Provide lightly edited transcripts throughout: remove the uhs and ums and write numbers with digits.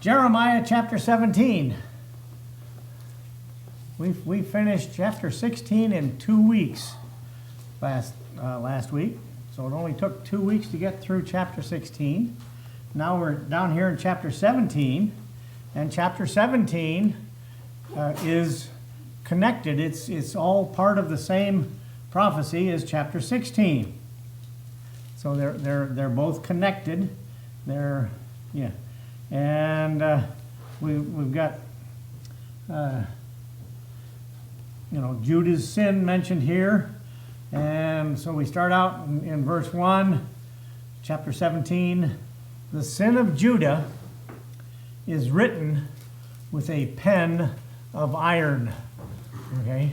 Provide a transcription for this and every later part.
Jeremiah chapter 17. We finished chapter 16 in 2 weeks last week. So it only took 2 weeks to get through chapter 16. Now we're down here in chapter 17. And chapter 17 is connected. It's all part of the same prophecy as chapter 16. So they're both connected. And we've got Judah's sin mentioned here. And so we start out in verse 1, chapter 17. The sin of Judah is written with a pen of iron. Okay?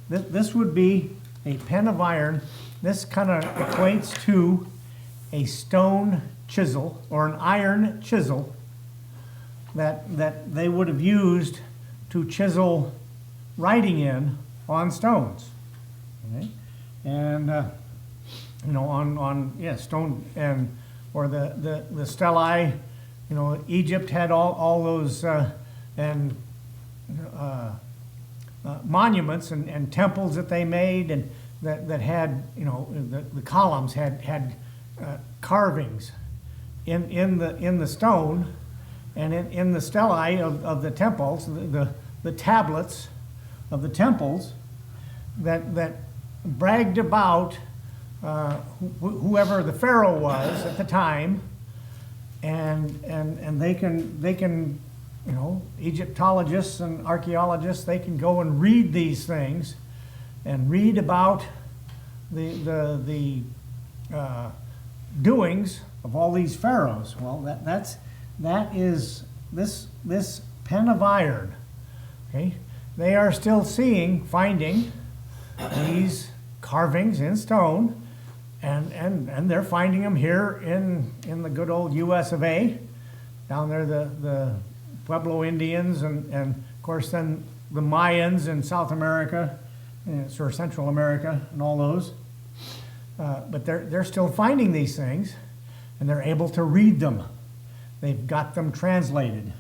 This would be a pen of iron. This kind of equates to a stone chisel or an iron chisel that they would have used to chisel writing in on stones. Okay? And stone, and or the stelae. Egypt had all those monuments and temples that they made, and that had the columns had carvings in the stone, and in the stelae of the temples, the tablets of the temples that bragged about whoever the Pharaoh was at the time, and they can Egyptologists and archaeologists, they can go and read these things and read about the doings of all these pharaohs. Well, that is this pen of iron. Okay, they are still finding these carvings in stone, and they're finding them here in the good old U.S. of A. Down there, the Pueblo Indians, and of course then the Mayans in South America, or Central America, and all those. But they're still finding these things, and they're able to read them. They've got them translated.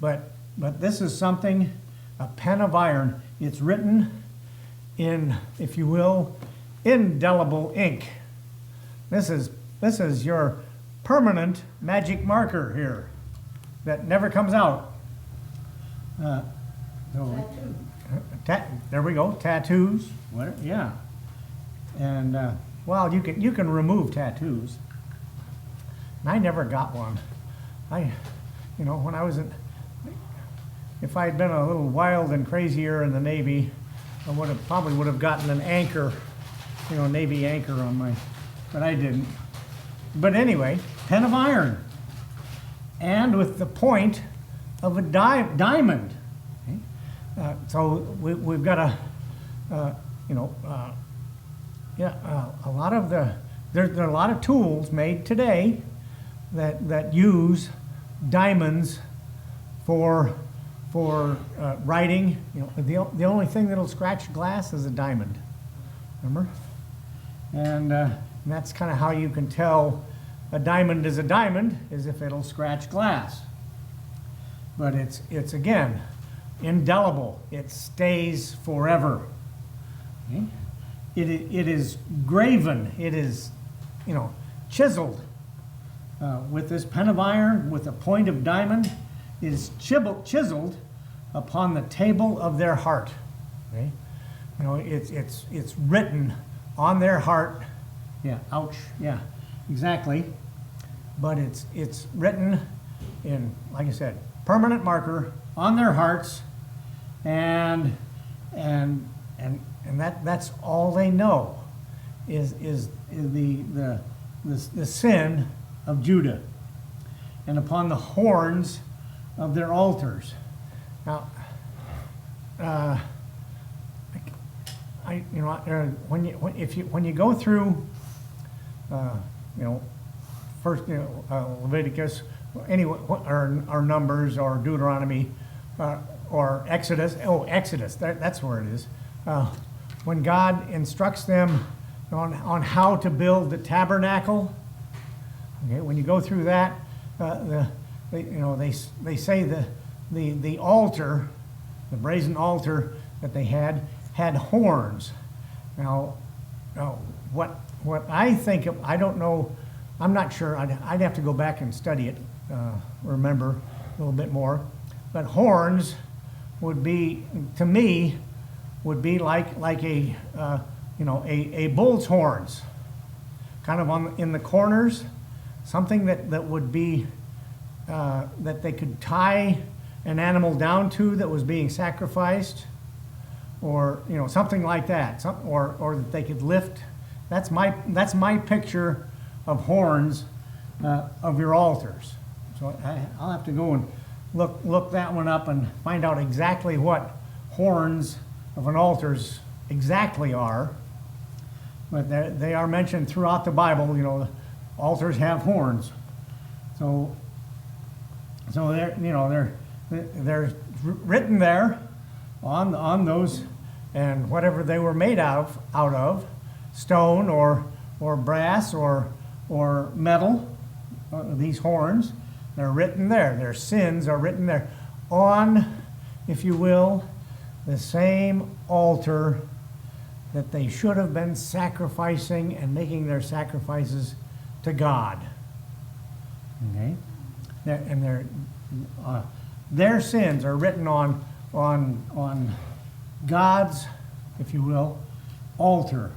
But this is something, a pen of iron. It's written in, if you will, indelible ink. This is your permanent magic marker here that never comes out. There we go, tattoos. Yeah, and well, you can remove tattoos. And I never got one. When I was if I had been a little wild and crazier in the Navy, I probably would have gotten an anchor, Navy anchor on my, but I didn't. But anyway, pen of iron, and with the point of a diamond. Okay? So we've got a lot of there are a lot of tools made today that use diamonds for writing. The only thing that'll scratch glass is a diamond. Remember? And that's kind of how you can tell a diamond is a diamond, is if it'll scratch glass. But it's again indelible. It stays forever. Okay? It is graven. It is chiseled with this pen of iron with a point of diamond. It is chiseled upon the table of their heart. Okay? It's written on their heart. Yeah, ouch. Yeah, exactly. But it's written in, like I said, permanent marker on their hearts, and that's all they know is the sin of Judah, and upon the horns of their altars. Now, when you go through, first Leviticus, anyway, or Numbers, or Deuteronomy, or Exodus. Oh, Exodus, that's where it is. When God instructs them on how to build the tabernacle, okay, when you go through that, they say the altar, the brazen altar that they had horns. Now what I think of, I don't know, I'm not sure. I'd have to go back and study it, remember a little bit more. But horns would be, to me, would be like a bull's horns, kind of in the corners, something that would be that they could tie an animal down to that was being sacrificed, or something like that, or that they could lift. That's my picture of horns of your altars. So I'll have to go and look that one up and find out exactly what horns of an altars exactly are. But they are mentioned throughout the Bible. The altars have horns. So they're written there on those, and whatever they were made out of, stone or brass or metal, these horns, they're written there. Their sins are written there on, if you will, the same altar that they should have been sacrificing and making their sacrifices to God. Okay? And their sins are written on God's, if you will, altar.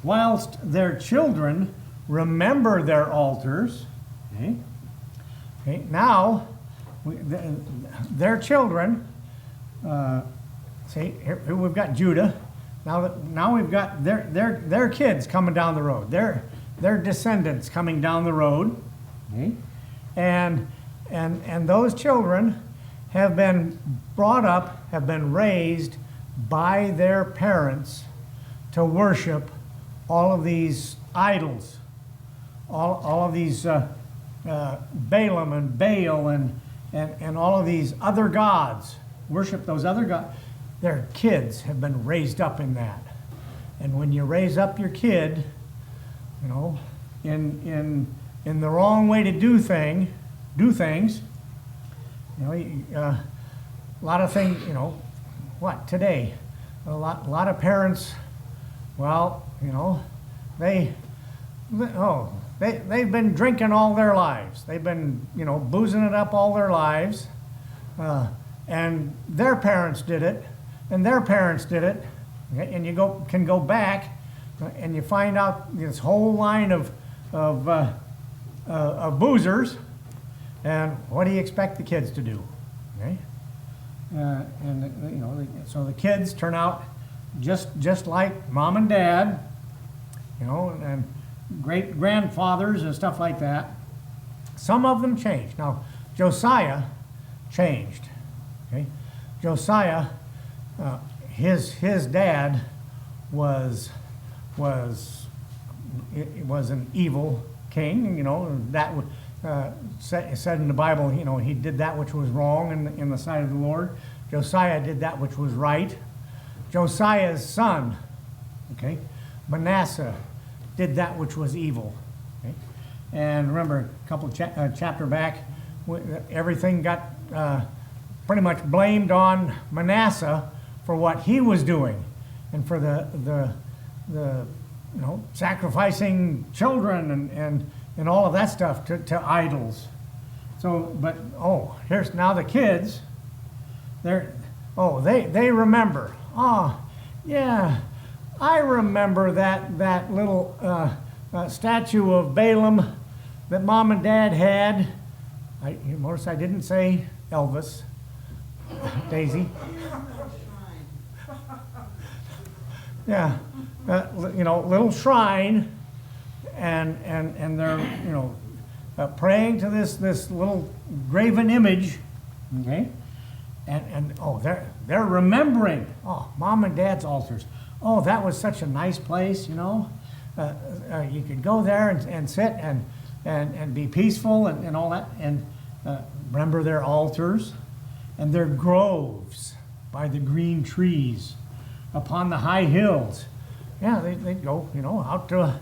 Whilst their children remember their altars, okay, now their children, see, here we've got Judah. Now we've got their kids coming down the road. Their descendants coming down the road, okay? And those children have been brought up, have been raised by their parents to worship all of these idols, all of these Balaam and Baal and all of these other gods. Worship those other gods. Their kids have been raised up in that. And when you raise up your kid, in the wrong way to do things, a lot of things, today, a lot of parents, they've been drinking all their lives. They've been, boozing it up all their lives. And their parents did it, and their parents did it. Okay? And you can go back and you find out this whole line of boozers. And what do you expect the kids to do? Okay? So the kids turn out just like mom and dad, and great grandfathers and stuff like that. Some of them changed. Now, Josiah changed. Okay, Josiah, his dad was an evil king. That said in the Bible. He did that which was wrong in the sight of the Lord. Josiah did that which was right. Josiah's son, okay, Manasseh, did that which was evil. Okay? And remember, a couple chapter back, everything got pretty much blamed on Manasseh for what he was doing, and for the sacrificing children and all of that stuff to idols. So, but here's now the kids. They remember. Oh, yeah, I remember that little statue of Balaam that mom and dad had. You notice I didn't say Elvis, Daisy. Yeah, little shrine, and they're praying to this little graven image, okay, and they're remembering mom and dad's altars. Oh, that was such a nice place, you could go there and sit and be peaceful and all that, and remember their altars and their groves by the green trees upon the high hills. Yeah, they'd go, out to,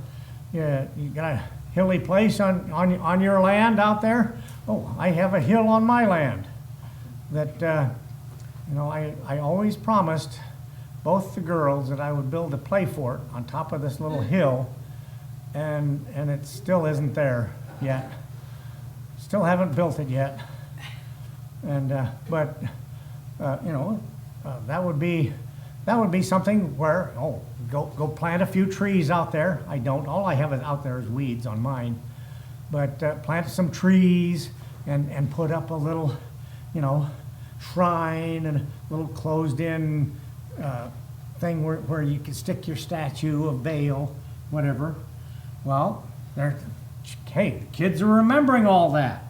you gotta hilly place on your land out there? Oh, I have a hill on my land. That, I always promised both the girls that I would build a play fort on top of this little hill, and it still isn't there yet. Still haven't built it yet. And, that would be something where, go plant a few trees out there. I don't. All I have out there is weeds on mine. But plant some trees and put up a little, shrine and a little closed-in thing where you can stick your statue of Baal, whatever. Well, the kids are remembering all that.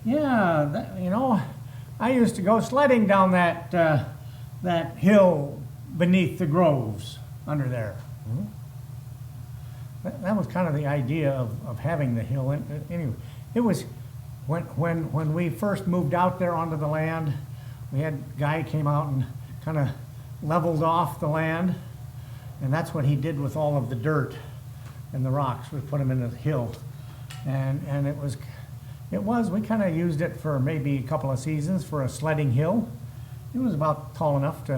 Yeah, I used to go sledding down that hill beneath the groves under there. That was kind of the idea of having the hill. Anyway, it was when we first moved out there onto the land, we had a guy came out and kind of leveled off the land, and that's what he did with all of the dirt and the rocks. We put them in the hill, and we kind of used it for maybe a couple of seasons for a sledding hill. It was about tall enough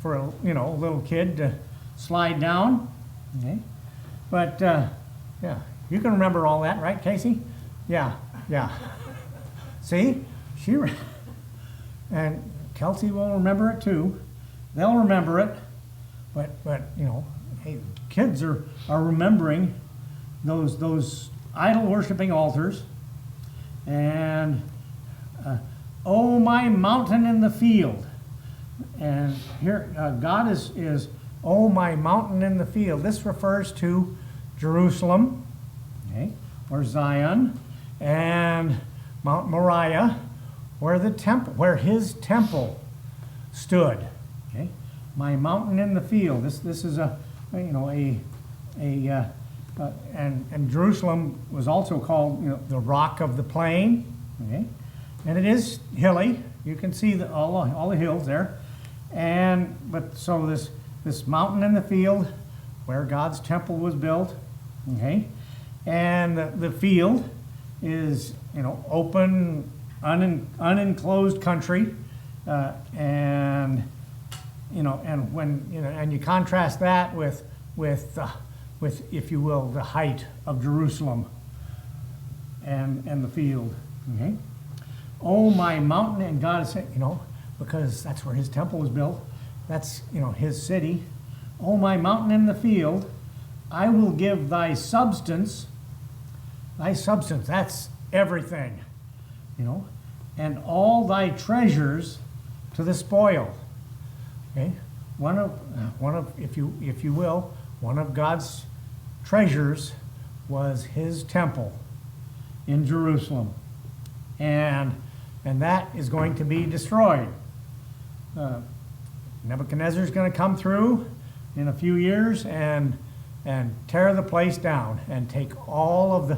for a little kid to slide down. Okay. But you can remember all that, right, Casey? Yeah. See, and Kelsey will remember it too. They'll remember it, but hey, kids are remembering those idol worshiping altars, and oh, my mountain in the field, and here God is oh, my mountain in the field. This refers to Jerusalem, okay, or Zion, and Mount Moriah, where his temple stood. Okay, my mountain in the field. This is and Jerusalem was also called the Rock of the Plain. Okay, and it is hilly. You can see all the hills there, so this mountain in the field where God's temple was built. Okay, and the field is open, unenclosed country, and when you contrast that with if you will the height of Jerusalem and the field. Okay, oh, my mountain, and God is saying, because that's where his temple was built. That's his city. Oh, my mountain in the field, I will give thy substance. Thy substance, that's everything, and all thy treasures to the spoil. Okay, one of if you will, one of God's treasures was his temple in Jerusalem, and that is going to be destroyed. Nebuchadnezzar is going to come through in a few years and tear the place down and take all of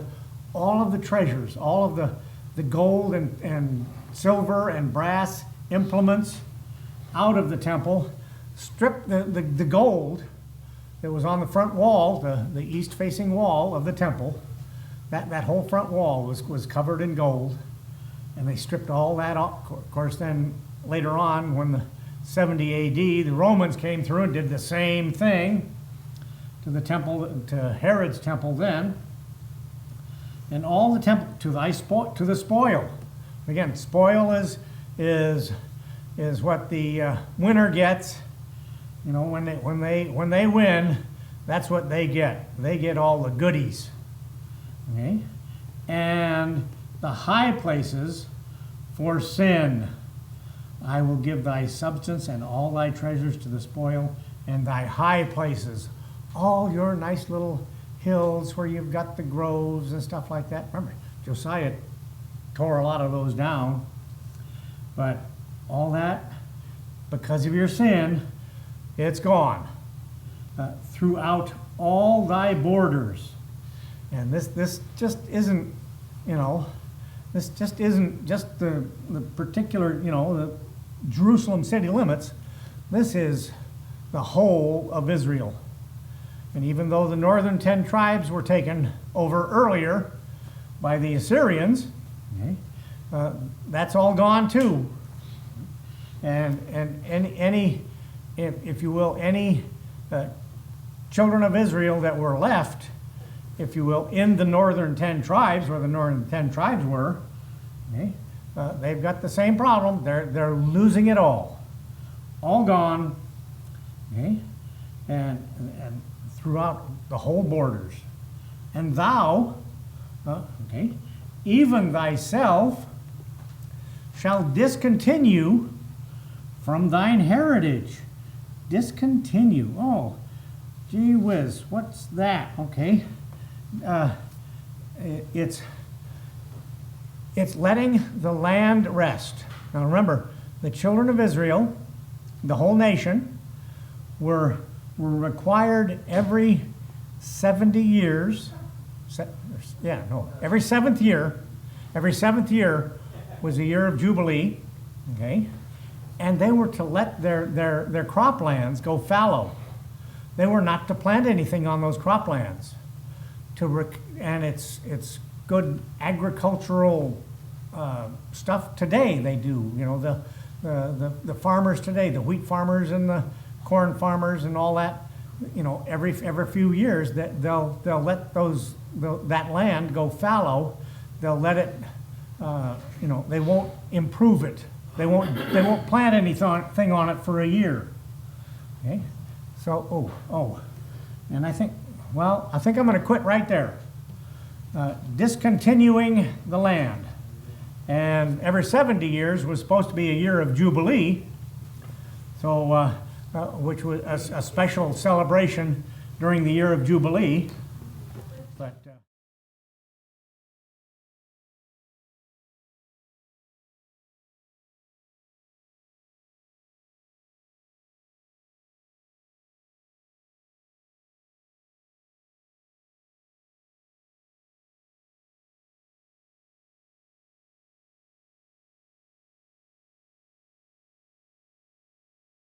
the treasures, all of the gold and silver and brass implements out of the temple, strip the gold that was on the front wall, the east-facing wall of the temple. That whole front wall was covered in gold, and they stripped all that off. Of course, then later on, when the 70 A.D., the Romans came through and did the same thing to the temple, to Herod's temple then, and all the temple to the spoil. Again, spoil is what the winner gets. When they win, that's what they get. They get all the goodies. Okay, and the high places for sin. I will give thy substance and all thy treasures to the spoil, and thy high places, all your nice little hills where you've got the groves and stuff like that. Remember, Josiah tore a lot of those down, but all that, because of your sin, it's gone. Throughout all thy borders. And this just isn't, this just isn't just the particular, the Jerusalem city limits. This is the whole of Israel. And even though the northern 10 tribes were taken over earlier by the Assyrians, okay, that's all gone too. And any if you will, any children of Israel that were left, if you will, in the northern 10 tribes, where the northern 10 tribes were, okay, they've got the same problem. They're losing it all gone, okay, and throughout the whole borders. And thou, okay, even thyself shall discontinue from thine heritage. Discontinue. Oh, gee whiz, what's that? Okay. It's letting the land rest. Now remember, the children of Israel, the whole nation, were required every 70 years, every seventh year was a year of Jubilee, okay? And they were to let their croplands go fallow. They were not to plant anything on those croplands. And it's good agricultural stuff today. They do, you know, the farmers today, the wheat farmers and the corn farmers and all that. You know, every few years that they'll let that land go fallow. They'll let it, you know, they won't improve it. They won't plant anything on it for a year. Okay, so and I think I'm going to quit right there. Discontinuing the land, and every 70 years was supposed to be a year of Jubilee. So, which was a special celebration during the year of Jubilee, but.